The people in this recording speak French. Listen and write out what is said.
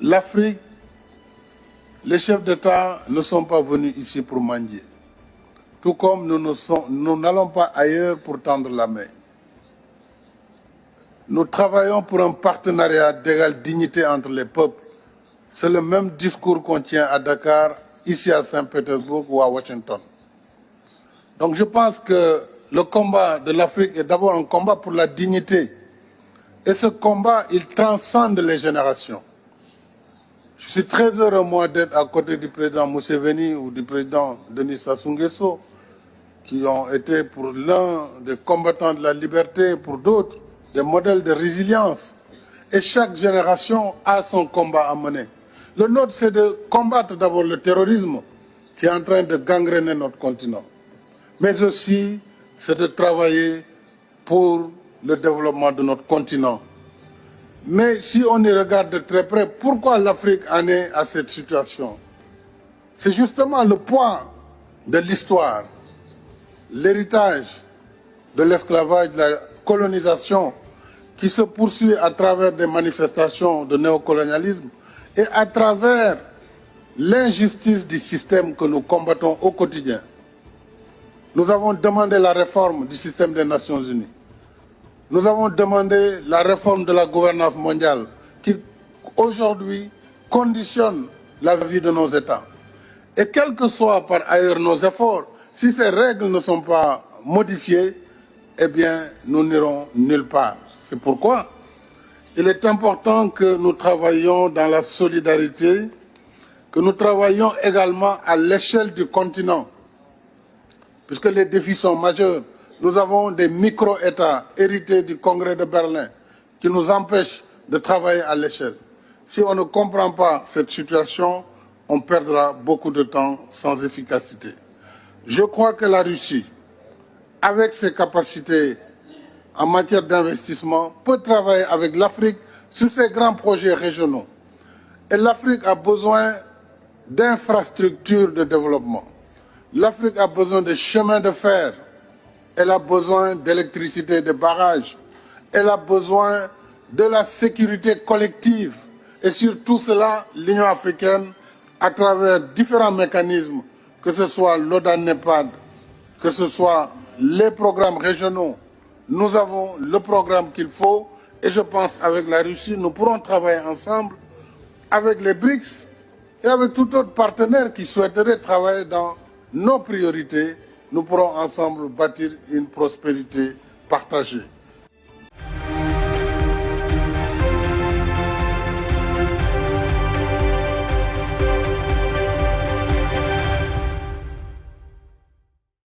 l'Afrique, les chefs d'État ne sont pas venus ici pour mendier. Tout comme nous n'allons pas ailleurs pour tendre la main. Nous travaillons pour un partenariat d'égale dignité entre les peuples. C'est le même discours qu'on tient à Dakar, ici à Saint-Pétersbourg ou à Washington. Donc je pense que le combat de l'Afrique est d'abord un combat pour la dignité. Et ce combat, il transcende les générations. Je suis très heureux, moi, d'être à côté du président Museveni ou du président Denis Sassou Nguesso, qui ont été pour l'un des combattants de la liberté, pour d'autres, des modèles de résilience. Et chaque génération a son combat à mener. Le nôtre, c'est de combattre d'abord le terrorisme qui est en train de gangréner notre continent. Mais aussi, c'est de travailler pour le développement de notre continent. Mais si on y regarde de très près, pourquoi l'Afrique en est à cette situation? C'est justement le poids de l'histoire, l'héritage de l'esclavage, de la colonisation qui se poursuit à travers des manifestations de néocolonialisme et à travers l'injustice du système que nous combattons au quotidien. Nous avons demandé la réforme du système des Nations Unies. Nous avons demandé la réforme de la gouvernance mondiale qui, aujourd'hui, conditionne la vie de nos États. Et quels que soient par ailleurs nos efforts, si ces règles ne sont pas modifiées, eh bien, nous n'irons nulle part. C'est pourquoi il est important que nous travaillions dans la solidarité, que nous travaillions également à l'échelle du continent, puisque les défis sont majeurs. Nous avons des micro-États hérités du Congrès de Berlin qui nous empêchent de travailler à l'échelle. Si on ne comprend pas cette situation, on perdra beaucoup de temps sans efficacité. Je crois que la Russie, avec ses capacités en matière d'investissement, peut travailler avec l'Afrique sur ces grands projets régionaux. Et l'Afrique a besoin d'infrastructures de développement. L'Afrique a besoin de chemins de fer. Elle a besoin d'électricité, de barrages. Elle a besoin de la sécurité collective. Et sur tout cela, l'Union africaine, à travers différents mécanismes, que ce soit l'ODA-NEPAD, que ce soit les programmes régionaux, nous avons le programme qu'il faut. Et je pense qu'avec la Russie, nous pourrons travailler ensemble avec les BRICS et avec tout autre partenaire qui souhaiterait travailler dans nos priorités. Nous pourrons ensemble bâtir une prospérité partagée.